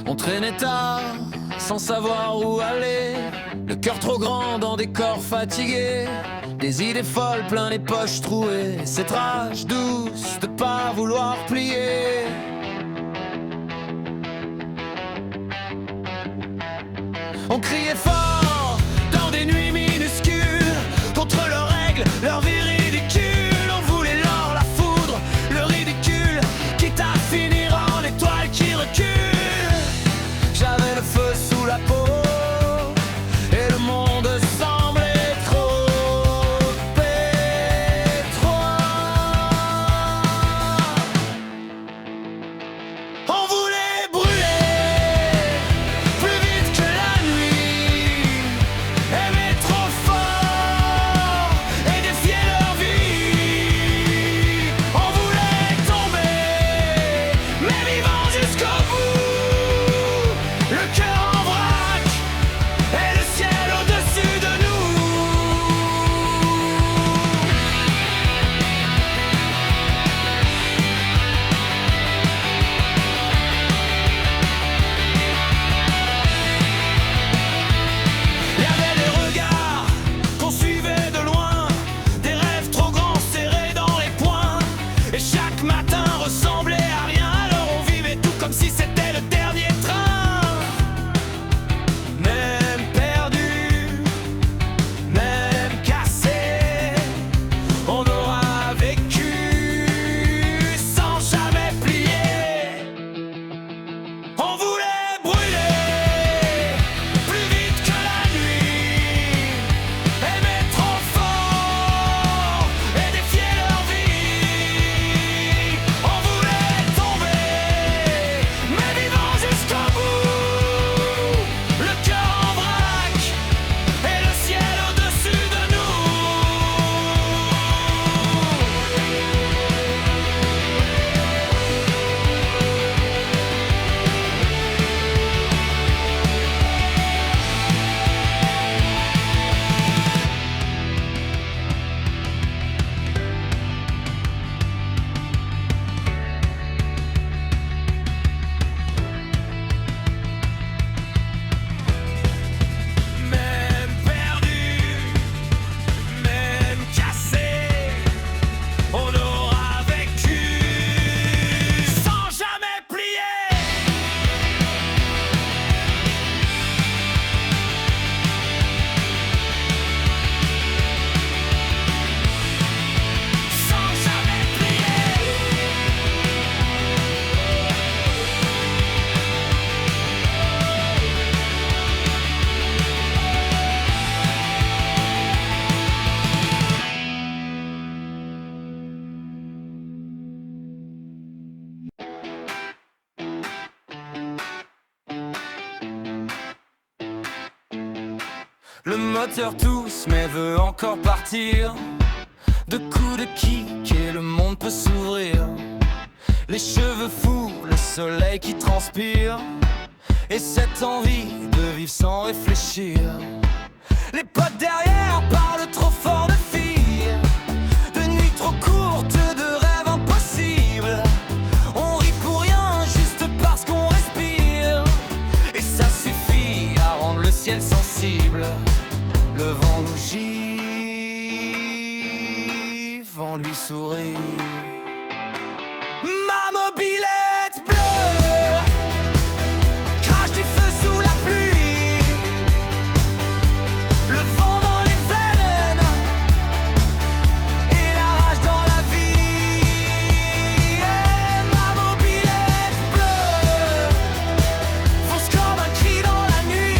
On traînait tard, sans savoir où aller. Le cœur trop grand dans des corps fatigués. Des idées folles, plein les poches trouées. Cette rage douce de pas vouloir plier. On criait fort dans des nuits minuscules contre leurs règles, leur vie ridicule. On voulait l'or, la foudre, le ridicule, quitte à finir en étoile qui recule. J'avais le feu sous la peau et le monde semblait trop étroit. On voulait brûler plus vite que la nuit, aimer trop fort et défier leur vie. On voulait tomber, mais vivant jusqu'au bout, le cœur en vrac et le ciel au-dessus de nous. Il y avait des regards qu'on suivait de loin, des rêves trop grands serrés dans les poings. Et chaque matin ressemblait à rien, alors on vivait tout comme si c'était le dernier train. Même perdu, même cassé, on aura vécu sans jamais plier. On voulait brûler plus vite que la nuit, aimer trop fort et défier leur vie. On voulait tomber, mais vivant jusqu'au bout, le cœur en vrac et le ciel au-dessus de nous. Même perdu, même cassé, on aura vécu sans jamais plier. Sans jamais plier. Le moteur tousse mais veut encore partir. De coups de kick et le monde peut s'ouvrir. Les cheveux fous, le soleil qui transpire. Et cette envie de vivre sans réfléchir. Les potes derrière parlent trop fort de filles, de nuits trop courtes, de rêves impossibles. On rit pour rien juste parce qu'on respire. Et ça suffit à rendre le ciel sensible. Le vent nous gifle, vent lui sourit. Ma mobilette bleue crache du feu sous la pluie. Le vent dans les veines et la rage dans la vie. Et ma mobilette bleue fonce comme un cri dans la nuit.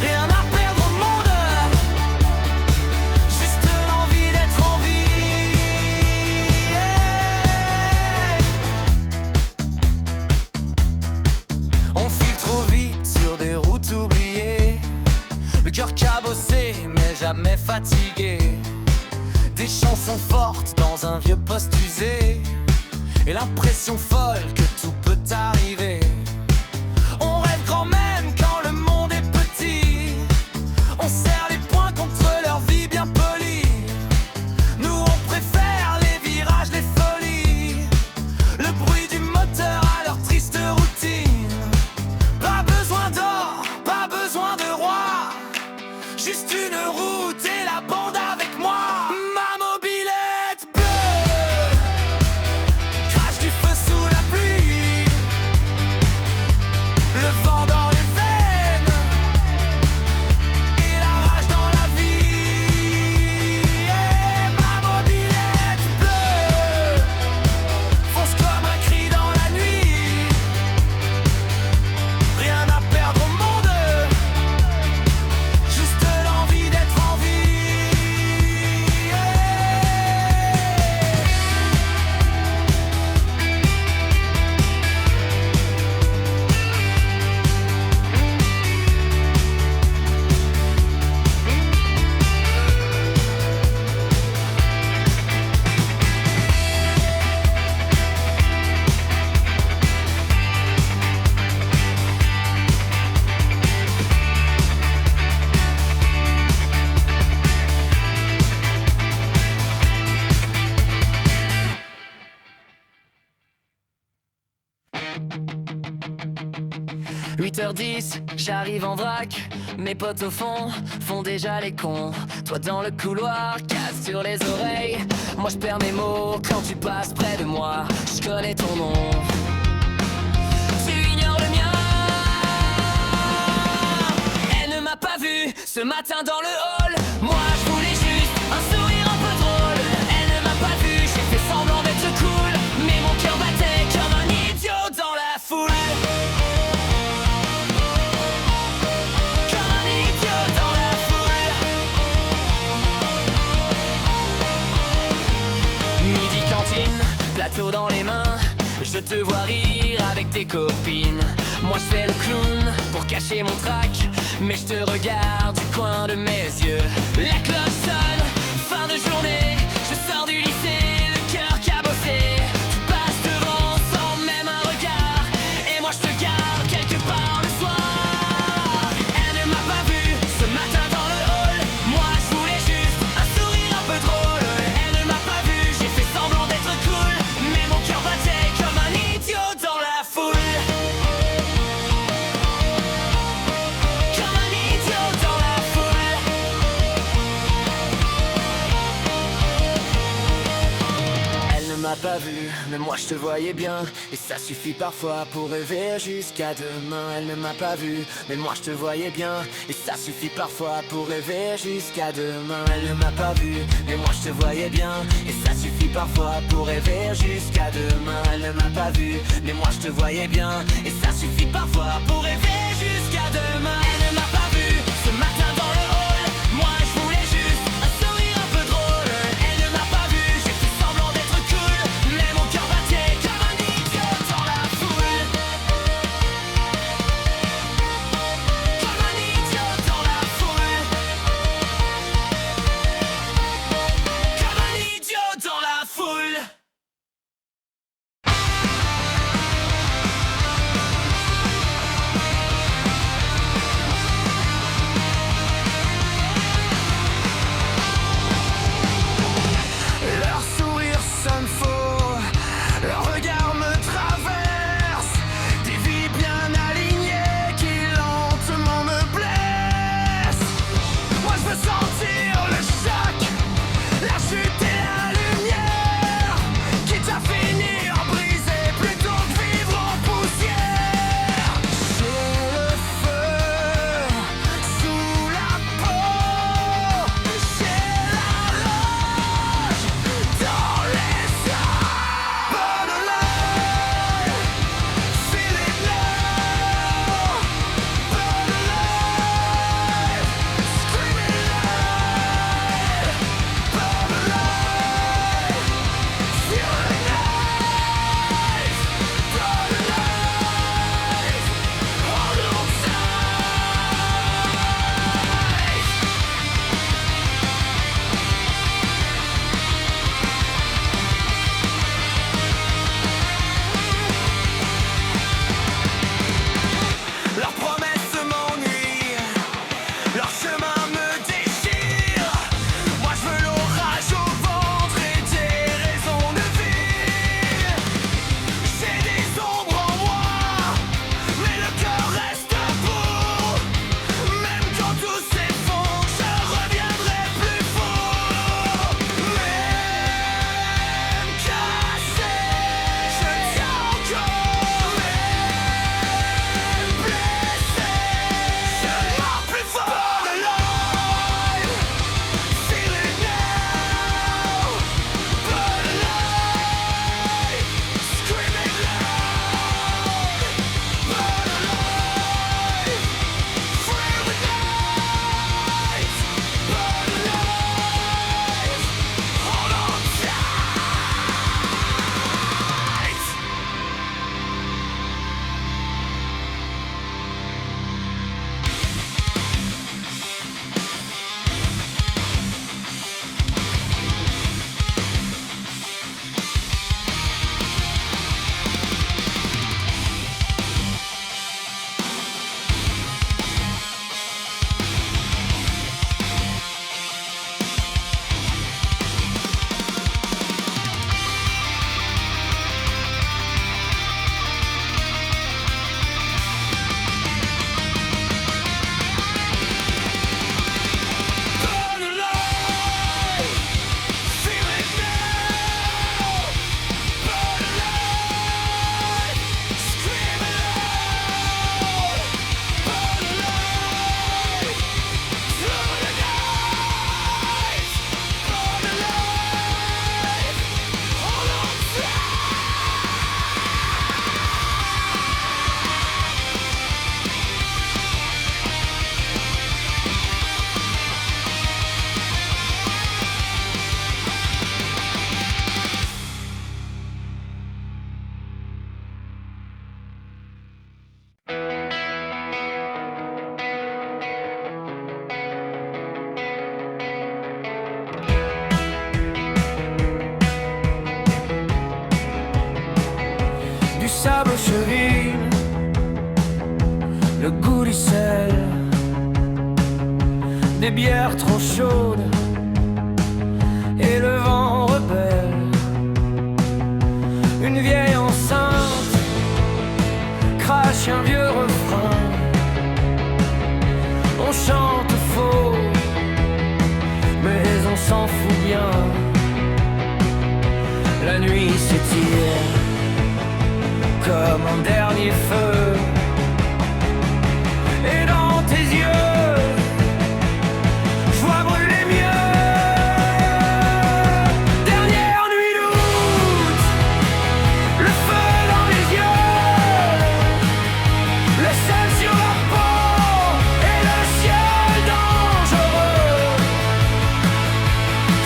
Rien à perdre au monde, juste l'envie d'être en vie. On file trop vite sur des routes oubliées, le cœur cabossé mais jamais fatigué. Des chansons fortes dans un vieux poste usé, et l'impression folle que tout peut arriver. On rêve grand même quand le monde est petit. On serre les poings contre leur vie bien polie. Nous on préfère les virages, les folies, le bruit du moteur à leur triste 10, j'arrive en vrac. Mes potes au fond font déjà les cons. Toi dans le couloir, casse sur les oreilles. Moi je perds mes mots quand tu passes près de moi. Je connais ton nom, tu ignores le mien. Elle ne m'a pas vu ce matin dans le hall. Moi je voulais juste un sourire un peu drôle. Elle ne m'a pas vu, j'ai fait semblant d'être cool. Mais mon cœur battait comme un idiot dans la foule. Plateau dans les mains, je te vois rire avec tes copines. Moi je fais le clown pour cacher mon trac, mais je te regarde du coin de mes yeux. La cloche sonne, fin de journée, je sors du lycée, le cœur cabossé. Tu passes devant sans même un regard, et moi je te garde quelque part le soir. Elle ne m'a pas vu ce matin dans le hall. Moi je voulais juste un sourire un peu drôle. Elle ne m'a pas vu, j'ai fait semblant d'être cool. Mais mon cœur battait comme un idiot dans la foule. Comme un idiot dans la foule. Elle ne m'a pas vu, mais moi je te voyais bien. Et ça suffit parfois pour rêver jusqu'à demain. Elle ne m'a pas vu, mais moi je te voyais bien. Et ça suffit parfois pour rêver jusqu'à demain. Elle ne m'a pas vu, mais moi je te voyais bien. Et ça suffit parfois pour rêver jusqu'à demain. Elle ne m'a pas vu, mais moi je te voyais bien. Et ça suffit parfois pour rêver jusqu'à demain. Elle ne m'a pas vu ce matin dans le hall. Moi je voulais juste un sourire un peu drôle. Elle ne m'a pas vu, j'ai fait semblant d'être cool. Mais mon cœur battait comme un idiot dans la foule. Comme un idiot dans la foule. Comme un idiot dans la foule. le goût du sel, des bières trop chaudes et le vent rebelle. Une vieille enceinte crache un vieux refrain. On chante faux, mais on s'en fout bien. La nuit s'étire comme un dernier feu. Et dans tes yeux, je vois brûler mieux. Dernière nuit d'août, le feu dans les yeux, le sel sur la peau et le ciel dangereux.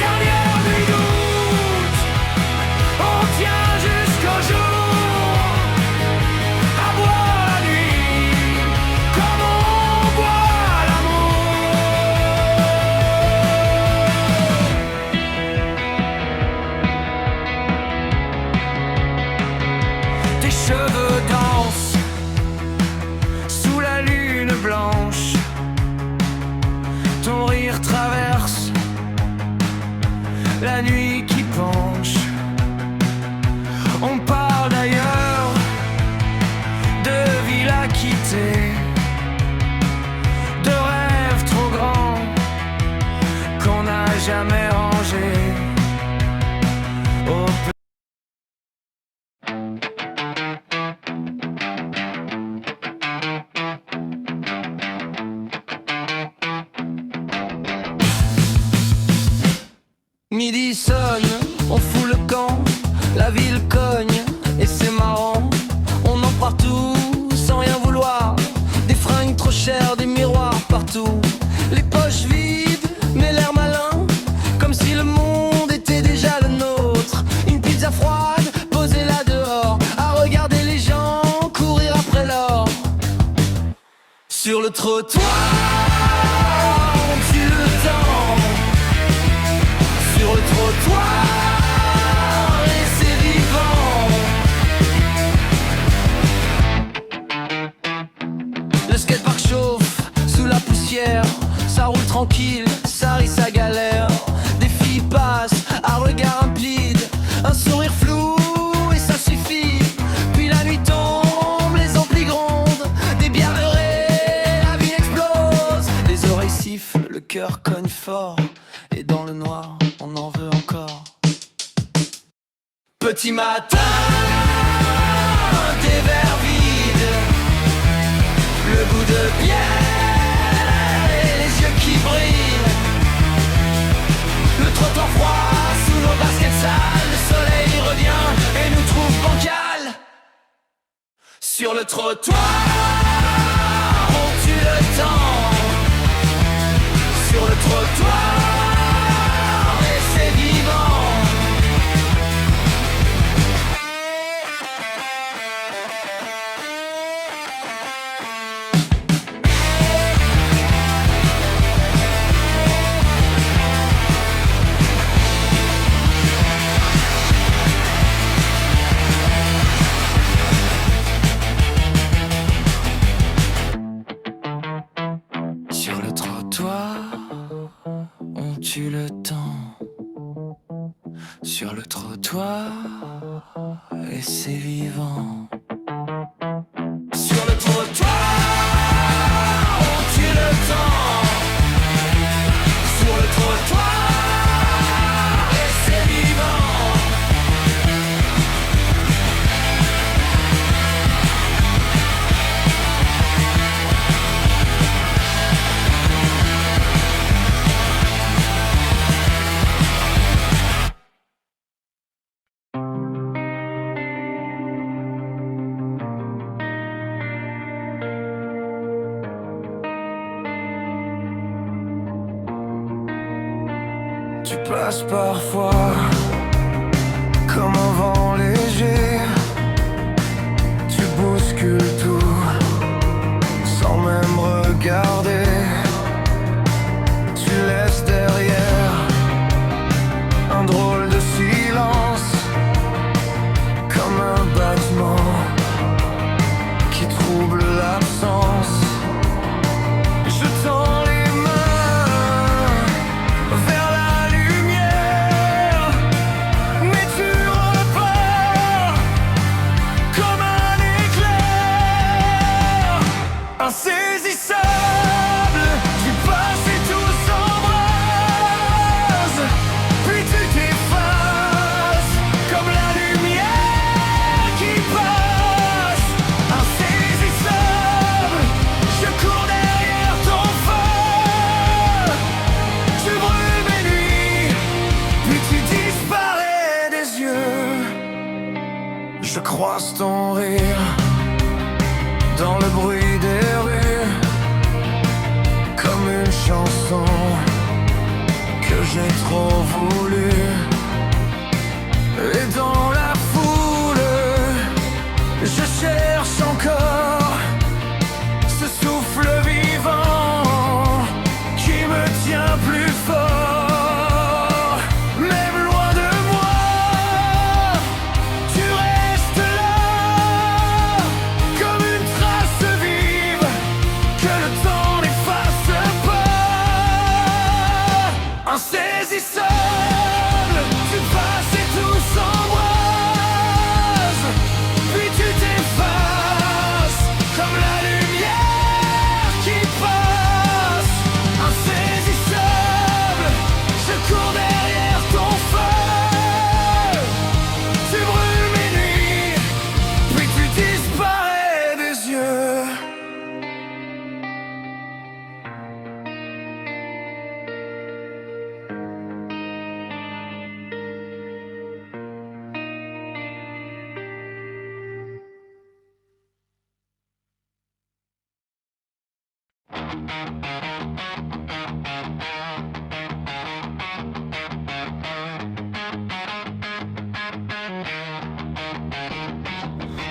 Dernière nuit d'août, on tient jusqu'au jour, à boire la nuit comme on boit l'amour. Tes cheveux dansent sous la lune blanche, ton rire traverse la nuit qui penche. On parle d'ailleurs, de villas quittées, de rêves trop grands qu'on n'a jamais rangés. Au midi sonne, on fout le camp, la ville cogne et c'est marrant. On en partout sans rien vouloir, des fringues trop chères, des miroirs partout, les poches vides mais l'air malin, comme si le monde était déjà le nôtre. Une pizza froide posée là dehors, à regarder les gens courir après l'or. Sur le trottoir, on tue le temps. Sur le trottoir, et c'est vivant. Le skatepark chauffe sous la poussière, ça roule tranquille, ça rit, ça galère. Des filles passent à regard implide, un sourire flou et ça suffit. Puis la nuit tombe, les amplis grondent, des bières beurrées, la vie explose. Les oreilles sifflent, le cœur cogne fort, et dans le noir, on en veut encore. Petit matin, des verres vides, le goût de bière et les yeux qui brillent. Le trottoir froid sous nos baskets sales, le soleil revient et nous trouve bancal. Sur le trottoir, on tue le temps. Sur le trottoir, et c'est vivant. Sur le trottoir, on tue le temps. Sur le trottoir, et c'est vivant. Sur le trottoir, on tue le temps. Sur le trottoir, et c'est vivant. Tu passes parfois comme un vent léger, tu bouscules tout sans même regarder. Tu laisses derrière un drôle de silence, comme un battement qui trouble l'absence. efface ton rire dans le bruit des rues, comme une chanson que j'ai trop voulu. Et dans la foule, je cherche encore ce souffle vivant qui me tient plus fort. Même loin de moi, tu restes là, comme une trace vive que le temps n'efface pas. Insaisissable, tu passes et tout s'embrase, puis tu t'effaces comme la lumière qui passe. Insaisissable, je cours derrière ton feu, tu brûles mes nuits, puis tu disparais des yeux.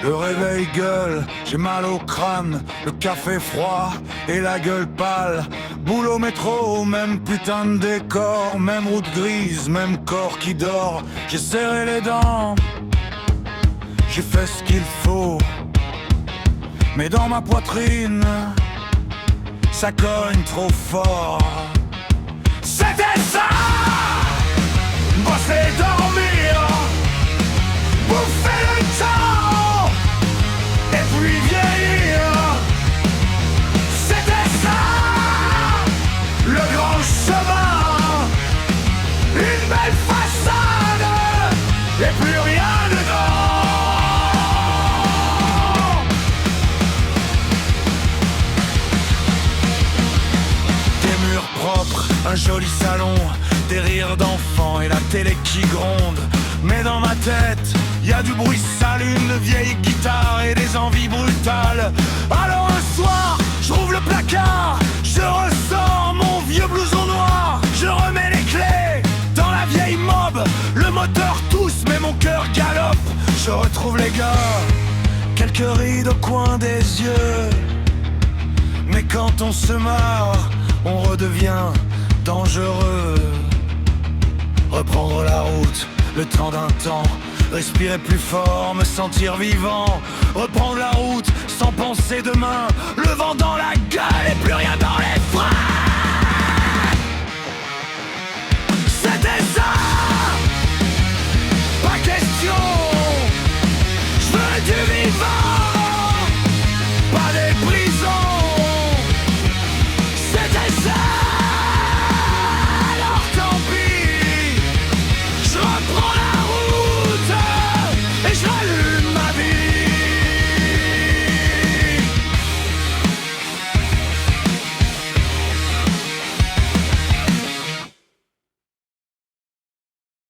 Le réveil gueule, j'ai mal au crâne, le café froid et la gueule pâle. Boulot métro, même putain de décor, même route grise, même corps qui dort. J'ai serré les dents, j'ai fait ce qu'il faut, mais dans ma poitrine, ça cogne trop fort. C'était ça, bosser, dormir, bouffer le temps, et puis vieillir. C'était ça, le grand chemin, une belle façade, et plus rien dedans. Des murs propres, un joli salon, des rires d'enfants et la télé qui gronde. Mais dans ma tête, y a du bruit sale, une vieille guitare et des envies brutales. Alors un soir, je rouvre le placard, je ressors mon vieux blouson noir, je remets les clés dans la vieille mob, le moteur tousse mais mon cœur galope. Je retrouve les gars, quelques rides au coin des yeux, mais quand on se marre, on redevient dangereux. Reprendre la route, le temps d'un temps, respirer plus fort, me sentir vivant. Reprendre la route sans penser demain, le vent dans la gueule et plus rien dans les